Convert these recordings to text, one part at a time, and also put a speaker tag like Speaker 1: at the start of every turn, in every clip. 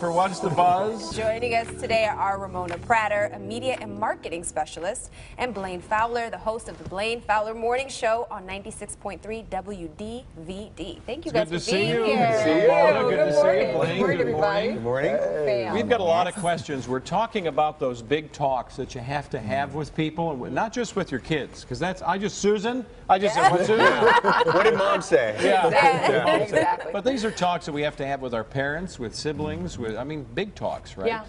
Speaker 1: For What's the Buzz?
Speaker 2: Joining us today are Ramona Prater, a media and marketing specialist, and Blaine Fowler, the host of the Blaine Fowler Morning Show on 96.3 WDVD. Thank you guys for being here.
Speaker 1: Good to see you. Good to see you, Blaine.
Speaker 3: Good morning.
Speaker 4: Good morning.
Speaker 3: Hey.
Speaker 1: We've got a lot of questions. We're talking about those big talks that you have to have with people, and not just with your kids, because that's, Susan, I just said, what, Susan?
Speaker 4: What did Mom say?
Speaker 1: Yeah.
Speaker 3: Exactly.
Speaker 1: But these are talks that we have to have with our parents, with siblings, with, I mean, big talks, right?
Speaker 3: Yeah.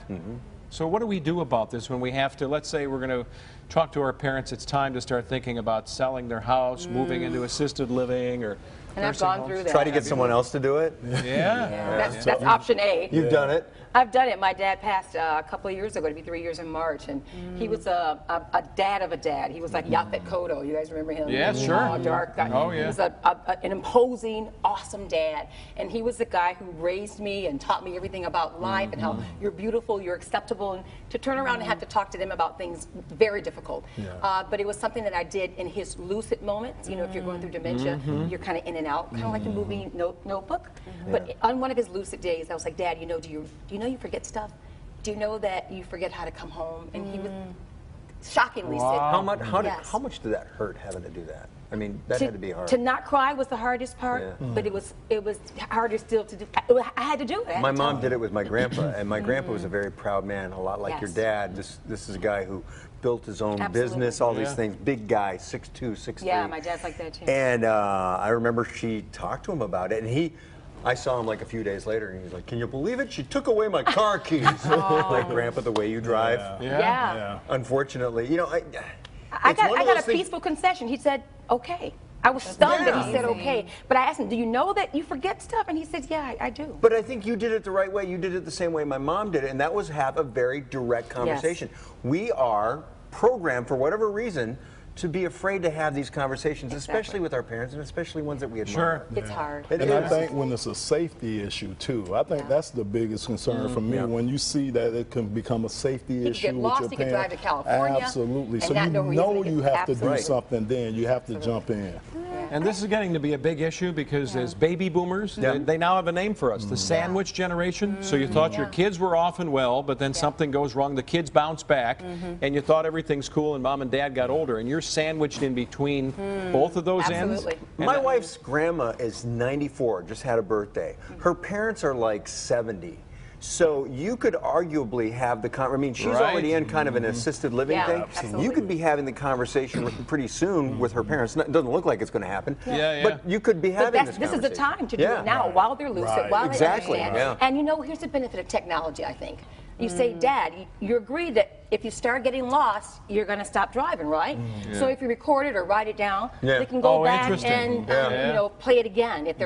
Speaker 1: So what do we do about this when we have to, let's say we're going to talk to our parents, it's time to start thinking about selling their house, moving into assisted living, or
Speaker 3: And I've
Speaker 1: nursing
Speaker 3: gone
Speaker 1: homes?
Speaker 3: through that.
Speaker 4: Try to get someone else to do it?
Speaker 1: Yeah.
Speaker 3: That's option A.
Speaker 4: You've done it?
Speaker 3: I've done it. My dad passed a couple of years ago. It'll be 3 years in March, and he was a dad of a dad. He was like Yaphet Kotto. You guys remember him?
Speaker 1: Yeah, sure.
Speaker 3: Dark guy.
Speaker 1: Oh, yeah.
Speaker 3: He was an imposing, awesome dad, and he was the guy who raised me and taught me everything about life and how you're beautiful, you're acceptable, and to turn around and have to talk to them about things very difficult. But it was something that I did in his lucid moments. You know, if you're going through dementia, you're kind of in and out, kind of like the movie Notebook. But on one of his lucid days, I was like, Dad, do you know you forget stuff? Do you know that you forget how to come home? And he would shockingly say,
Speaker 4: How much
Speaker 3: Yes.
Speaker 4: did that hurt having to do that? I mean, that had to be hard.
Speaker 3: To not cry was the hardest part, but it was harder still to do. I had to do it.
Speaker 4: My mom did it with my grandpa, and my grandpa was a very proud man, a lot like your
Speaker 3: Yes.
Speaker 4: dad. This is a guy who built his own
Speaker 3: Absolutely.
Speaker 4: business, all these
Speaker 1: Yeah.
Speaker 4: things. Big guy, 6'2", 6'3".
Speaker 3: Yeah, my dad's like that too.
Speaker 4: And I remember she talked to him about it, and I saw him like a few days later, and he's like, "Can you believe it? She took away my car keys." Like, Grandpa, the way you drive.
Speaker 3: Yeah.
Speaker 4: Unfortunately,
Speaker 3: I
Speaker 4: it's one of
Speaker 3: got
Speaker 4: those
Speaker 3: a
Speaker 4: things-
Speaker 3: peaceful concession. He said, "Okay." I was stunned that he said okay, but I asked him, "Do you know that you forget stuff?" And he said, "Yeah, I do."
Speaker 4: But I think you did it the right way. You did it the same way my mom did it, and that was have a very direct conversation. We are programmed, for whatever reason, to be afraid to have these conversations, especially with our parents, and especially ones that we admire.
Speaker 1: Sure.
Speaker 3: It's hard.
Speaker 4: It
Speaker 5: And
Speaker 4: is.
Speaker 5: I think when it's a safety issue too, I think that's the biggest concern for me.
Speaker 4: Yeah.
Speaker 5: When you see that it can become a safety
Speaker 3: could
Speaker 5: issue
Speaker 3: get
Speaker 5: with
Speaker 3: lost,
Speaker 5: your
Speaker 3: he could
Speaker 5: parents.
Speaker 3: drive to California
Speaker 5: Absolutely.
Speaker 3: and
Speaker 5: So
Speaker 3: not
Speaker 5: you
Speaker 3: know where he's
Speaker 5: know
Speaker 3: gonna
Speaker 5: you
Speaker 3: get-
Speaker 5: have to do
Speaker 3: Absolutely.
Speaker 5: something, then you have to jump in.
Speaker 1: And this is getting to be a big issue because as baby boomers, they now have a name for us, the sandwich generation. So you thought your kids were off and well, but then something goes wrong, the kids bounce back, and you thought everything's cool, and mom and dad got older, and you're sandwiched in between both of those
Speaker 3: Absolutely.
Speaker 1: ends.
Speaker 4: My wife's grandma is 94, just had a birthday. Her parents are like 70. So you could arguably have I mean, she's
Speaker 1: Right.
Speaker 4: already in kind of an assisted living
Speaker 3: Yeah,
Speaker 4: thing.
Speaker 3: absolutely.
Speaker 4: You could be having the conversation pretty soon with her parents. It doesn't look like it's going to happen.
Speaker 1: Yeah.
Speaker 4: But you could be
Speaker 3: But
Speaker 4: having
Speaker 3: this is the time to do
Speaker 4: Yeah.
Speaker 3: it now, while they're lucid,
Speaker 5: Right.
Speaker 3: while
Speaker 4: Exactly,
Speaker 3: they understand.
Speaker 4: yeah.
Speaker 3: And here's the benefit of technology, I think. You say, Dad, you agree that if you start getting lost, you're going to stop driving, right? So if you record it or write it down,
Speaker 4: Yeah.
Speaker 3: they can go
Speaker 1: Oh,
Speaker 3: back
Speaker 1: interesting.
Speaker 3: and
Speaker 1: Yeah.
Speaker 3: play it again if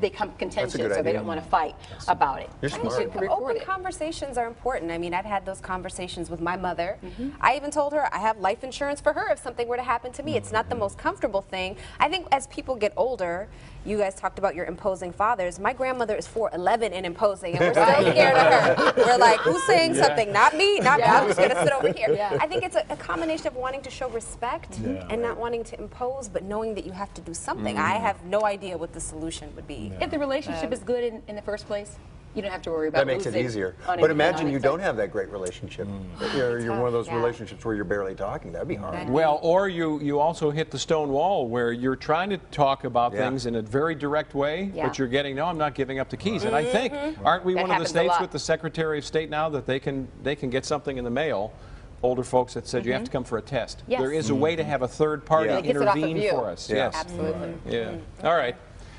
Speaker 3: they come contentious
Speaker 4: good
Speaker 3: or they
Speaker 4: idea.
Speaker 3: don't want to fight about it.
Speaker 4: You're
Speaker 3: You
Speaker 4: smart.
Speaker 3: should record
Speaker 2: Open
Speaker 3: it.
Speaker 2: conversations are important. I mean, I've had those conversations with my mother. I even told her I have life insurance for her if something were to happen to me. It's not the most comfortable thing. I think as people get older, you guys talked about your imposing fathers. My grandmother is 4'11" and imposing, and we're still scared of her. We're like, who's saying something? Not me, not me. I'm just going to sit over here. I think it's a combination of wanting to show respect and not wanting to impose, but knowing that you have to do something. I have no idea what the solution would be.
Speaker 3: If the relationship is good in the first place, you don't have to worry about
Speaker 4: That makes it
Speaker 3: losing
Speaker 4: easier.
Speaker 3: on
Speaker 4: But
Speaker 3: it-
Speaker 4: imagine
Speaker 3: on
Speaker 4: you
Speaker 3: it.
Speaker 4: don't have that great relationship. You're one of those
Speaker 2: Yeah.
Speaker 4: relationships where you're barely talking. That'd be hard.
Speaker 1: Well, or you also hit the stone wall where you're trying to talk about
Speaker 4: Yeah.
Speaker 1: things in a very direct way,
Speaker 3: Yeah.
Speaker 1: but you're getting, no, I'm not giving up the keys. And I think, aren't we
Speaker 3: That
Speaker 1: one of the
Speaker 3: happens a
Speaker 1: states
Speaker 3: lot.
Speaker 1: with the Secretary of State now that they can get something in the mail, older folks that said you have to come for a test.
Speaker 3: Yes.
Speaker 1: There is a way to have a third party
Speaker 4: Yeah.
Speaker 3: It gets it off of
Speaker 1: intervene
Speaker 3: you.
Speaker 1: for us.
Speaker 4: Yeah.
Speaker 1: Yes.
Speaker 3: Absolutely.
Speaker 1: Yeah. All right.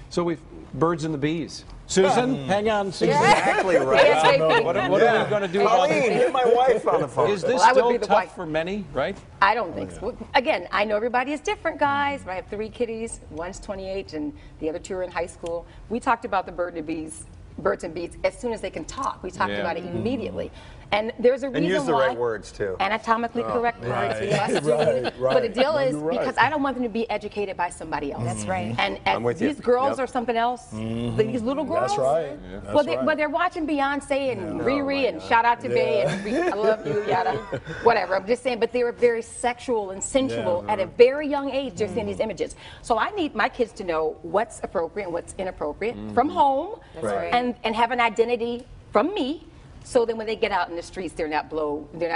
Speaker 1: So we've birds and the bees. Susan, hang on, Susan.
Speaker 4: Exactly right.
Speaker 3: ASAP.
Speaker 1: What are we going to do about
Speaker 4: Colleen,
Speaker 1: this?
Speaker 4: get my wife on the phone.
Speaker 1: Is this
Speaker 3: Well, I would
Speaker 1: still
Speaker 3: be the
Speaker 1: tough
Speaker 3: wife.
Speaker 1: for many, right?
Speaker 3: I don't think so. Again, I know everybody is different, guys. But I have 3 kiddies. One's 28, and the other 2 are in high school. We talked about the birds and bees as soon as they can talk. We talked
Speaker 1: Yeah.
Speaker 3: about it immediately. And there's a reason
Speaker 4: And use the
Speaker 3: why.
Speaker 4: right words, too.
Speaker 3: Anatomically correct words. We
Speaker 5: Right.
Speaker 3: must do it.
Speaker 5: Right,
Speaker 3: But the deal
Speaker 5: right.
Speaker 3: is,
Speaker 5: You're right.
Speaker 3: because I don't want them to be educated by somebody else.
Speaker 2: That's right.
Speaker 3: And
Speaker 4: I'm with you.
Speaker 3: these girls
Speaker 4: Yep.
Speaker 3: are something else. These little girls.
Speaker 5: That's right.
Speaker 3: But they're watching Beyonce and Riri and shout out to Bey and I love you, yada, whatever. I'm just saying, but they were very sexual and sensual at a very young age. They're seeing these images. So I need my kids to know what's appropriate and what's inappropriate from home,
Speaker 2: That's right.
Speaker 3: and have an identity from me so then when they get out in the streets, they're not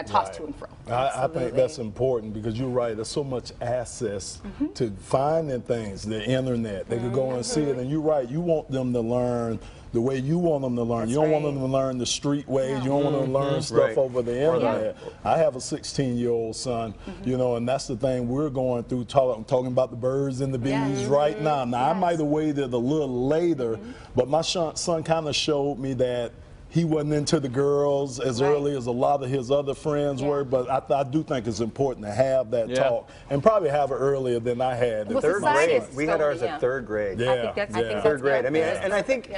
Speaker 3: tossed to and fro.
Speaker 5: I think that's important because you're right. There's so much access to finding things, the internet. They could go and see it, and you're right. You want them to learn the way you want them to learn. You don't want them to learn the street ways. You don't want them to learn stuff over the internet. I have a 16-year-old son, you know, and that's the thing we're going through, talking about the birds and the bees right now. Now, I might have waited a little later, but my son kind of showed me that he wasn't into the girls as early as a lot of his other friends were, but I do think it's important to have that talk, and probably have it earlier than I had.
Speaker 3: Well,
Speaker 4: Third
Speaker 3: society
Speaker 4: grade.
Speaker 3: is
Speaker 4: We had ours
Speaker 3: slowly,
Speaker 4: at third grade.
Speaker 5: Yeah,
Speaker 3: I think that's
Speaker 4: Third grade. I mean,
Speaker 3: good.
Speaker 4: and I think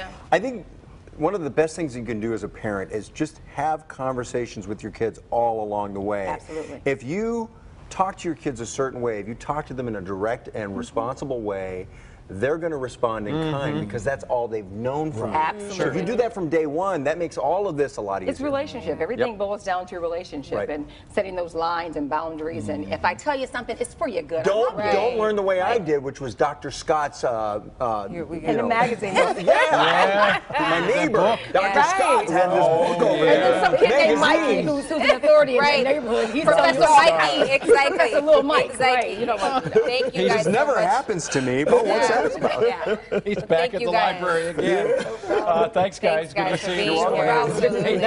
Speaker 4: one of the best things you can do as a parent is just have conversations with your kids all along the way.
Speaker 3: Absolutely.
Speaker 4: If you talk to your kids a certain way, if you talk to them in a direct and responsible way, they're going to respond in kind because that's all they've known from you.
Speaker 3: Absolutely.
Speaker 4: So if you do that from day one, that makes all of this a lot easier.
Speaker 3: It's relationship. Everything boils down to a relationship and setting those lines and boundaries. And if I tell you something, it's for your good.
Speaker 4: Don't learn the way I did, which was Dr. Scott's
Speaker 3: in the magazine.
Speaker 4: my neighbor, Dr. Scott, had this book over there.
Speaker 3: And then some kid named Mikey, who's an authority in the neighborhood. He's
Speaker 2: Professor Mikey, exactly.
Speaker 3: Professor Little Mike,
Speaker 2: Exactly.
Speaker 3: right? You know what?
Speaker 2: Thank you guys
Speaker 4: It
Speaker 2: so
Speaker 4: never
Speaker 2: much.
Speaker 4: happens to me, but what's that about?
Speaker 2: Yeah.
Speaker 1: He's back
Speaker 2: Thank
Speaker 1: at
Speaker 2: you
Speaker 1: the
Speaker 2: guys.
Speaker 1: library again. Thanks, guys.
Speaker 2: Thanks, guys,
Speaker 1: Good to
Speaker 2: for
Speaker 1: see
Speaker 2: being
Speaker 1: you.
Speaker 2: here. Absolutely.